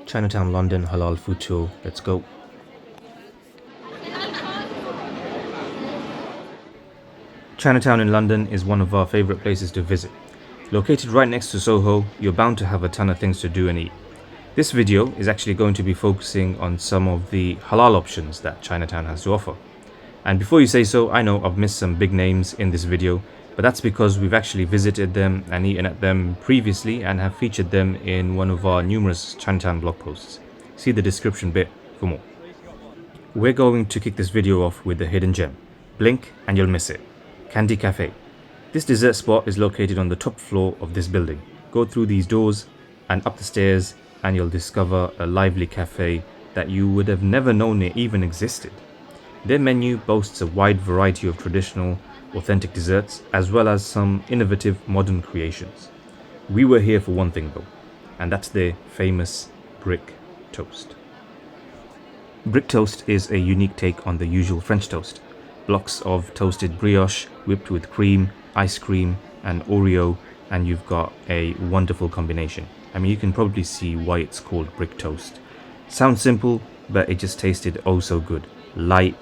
Chinatown, London Halal food tour. Let's go. Chinatown in London is one of our favourite places to visit. Located right next to Soho, you're bound to have a ton of things to do and eat. This video is actually going to be focusing on some of the halal options that Chinatown has to offer. And before you say so, I know I've missed some big names in this video, but that's because we've actually visited them and eaten at them previously and have featured them in one of our numerous Chinatown blog posts. See the description bit for more. We're going to kick this video off with the hidden gem. Blink and you'll miss it. Candy Cafe. This dessert spot is located on the top floor of this building. Go through these doors and up the stairs and you'll discover a lively cafe that you would have never known it even existed. Their menu boasts a wide variety of traditional, authentic desserts as well as some innovative modern creations. We were here for one thing though, and that's their famous brick toast. Brick toast is a unique take on the usual French toast. Blocks of toasted brioche whipped with cream, ice cream and Oreo, and you've got a wonderful combination. I mean, you can probably see why it's called brick toast. Sounds simple, but it just tasted oh so good. Light,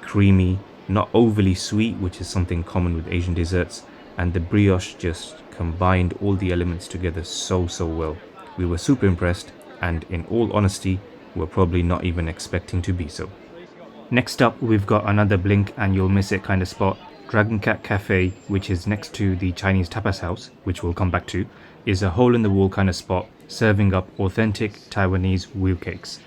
creamy, not overly sweet, which is something common with Asian desserts, and the brioche just combined all the elements together so well. We were super impressed, and in all honesty, we're probably not even expecting to be so. Next up, we've got another blink and you'll miss it kind of spot. Dragon Cat Cafe, which is next to the Chinese Tapas house, which we'll come back to, is a hole-in-the-wall kind of spot serving up authentic Taiwanese wheel cakes.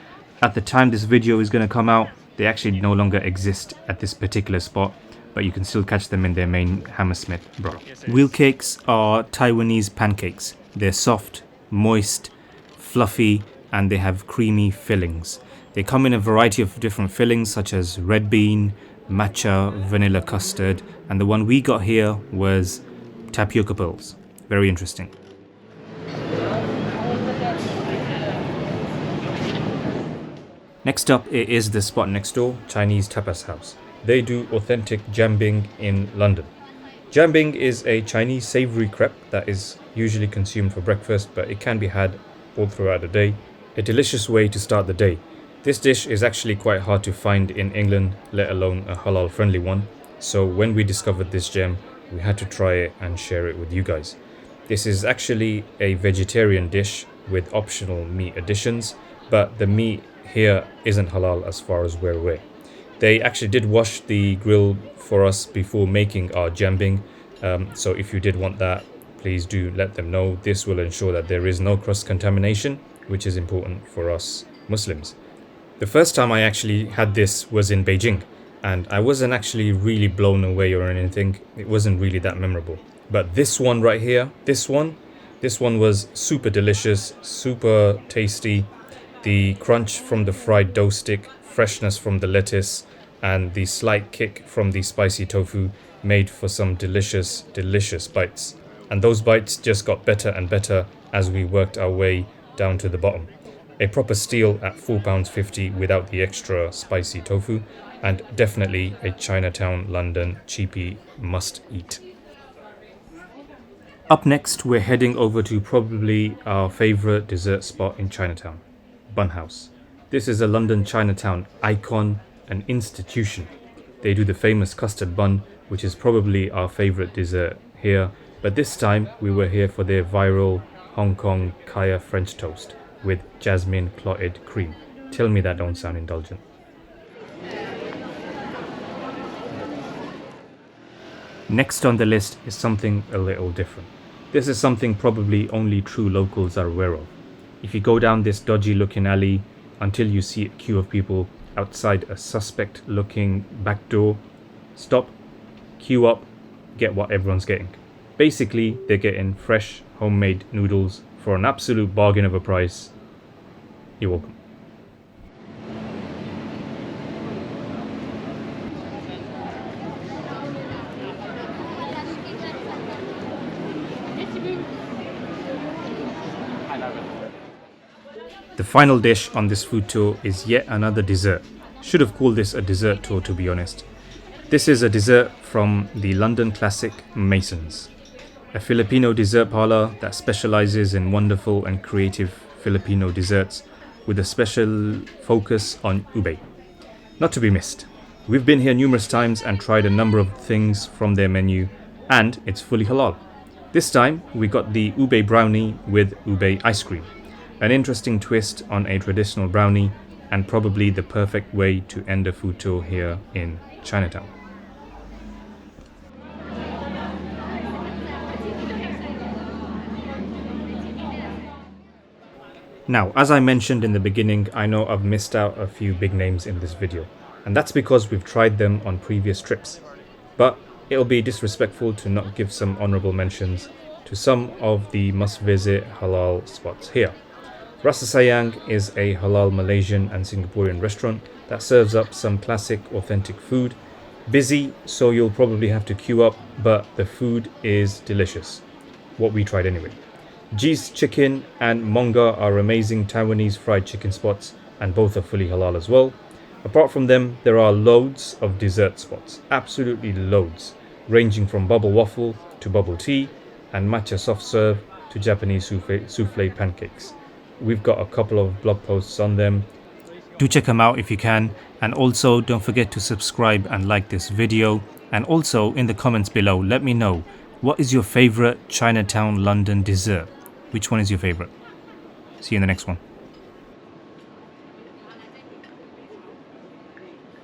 At the time this video is going to come out, they actually no longer exist at this particular spot, but you can still catch them in their main Hammersmith branch. Wheel cakes are Taiwanese pancakes. They're soft, moist, fluffy, and they have creamy fillings. They come in a variety of different fillings such as red bean, matcha, vanilla custard, and the one we got here was tapioca pearls. Very interesting. Next up, it is the spot next door, Chinese Tapas House. They do authentic Jianbing in London. Jianbing is a Chinese savoury crepe that is usually consumed for breakfast, but it can be had all throughout the day. A delicious way to start the day. This dish is actually quite hard to find in England, let alone a halal friendly one. So when we discovered this gem, we had to try it and share it with you guys. This is actually a vegetarian dish with optional meat additions, but the meat here isn't halal as far as we're aware. They actually did wash the grill for us before making our jianbing, so if you did want that, please do let them know. This will ensure that there is no cross-contamination, which is important for us Muslims. The first time I actually had this was in Beijing, and I wasn't actually really blown away or anything. It wasn't really that memorable. But this one right here, this one was super delicious, super tasty. The crunch from the fried dough stick, freshness from the lettuce, and the slight kick from the spicy tofu made for some delicious bites. And those bites just got better and better as we worked our way down to the bottom. A proper steal at £4.50 without the extra spicy tofu, and definitely a Chinatown London cheapie must eat. Up next, we're heading over to probably our favourite dessert spot in Chinatown, Bun House. This is a London Chinatown icon, an institution. They do the famous custard bun, which is probably our favourite dessert here, but this time we were here for their viral Hong Kong Kaya French toast with jasmine clotted cream. Tell me that don't sound indulgent. Next on the list is something a little different. This is something probably only true locals are aware of. If you go down this dodgy looking alley until you see a queue of people outside a suspect looking back door, stop, queue up, get what everyone's getting. Basically, they're getting fresh homemade noodles for an absolute bargain of a price. You're welcome. The final dish on this food tour is yet another dessert. Should have called this a dessert tour, to be honest. This is a dessert from the London classic Masons, a Filipino dessert parlor that specializes in wonderful and creative Filipino desserts with a special focus on ube. Not to be missed. We've been here numerous times and tried a number of things from their menu, and it's fully halal. This time we got the ube brownie with ube ice cream, an interesting twist on a traditional brownie and probably the perfect way to end a food tour here in Chinatown. Now, as I mentioned in the beginning, I know I've missed out a few big names in this video, and that's because we've tried them on previous trips. But it'll be disrespectful to not give some honorable mentions to some of the must-visit halal spots here. Rasa Sayang is a halal Malaysian and Singaporean restaurant that serves up some classic authentic food. Busy, so you'll probably have to queue up, but the food is delicious. What we tried anyway. G's Chicken and Monga are amazing Taiwanese fried chicken spots, and both are fully halal as well. Apart from them, there are loads of dessert spots, absolutely loads, ranging from bubble waffle to bubble tea and matcha soft serve to Japanese souffle pancakes. We've got a couple of blog posts on them. Do check them out if you can, and also don't forget to subscribe and like this video, and also in the comments below let me know, what is your favorite Chinatown London dessert? Which one is your favorite? See you in the next one.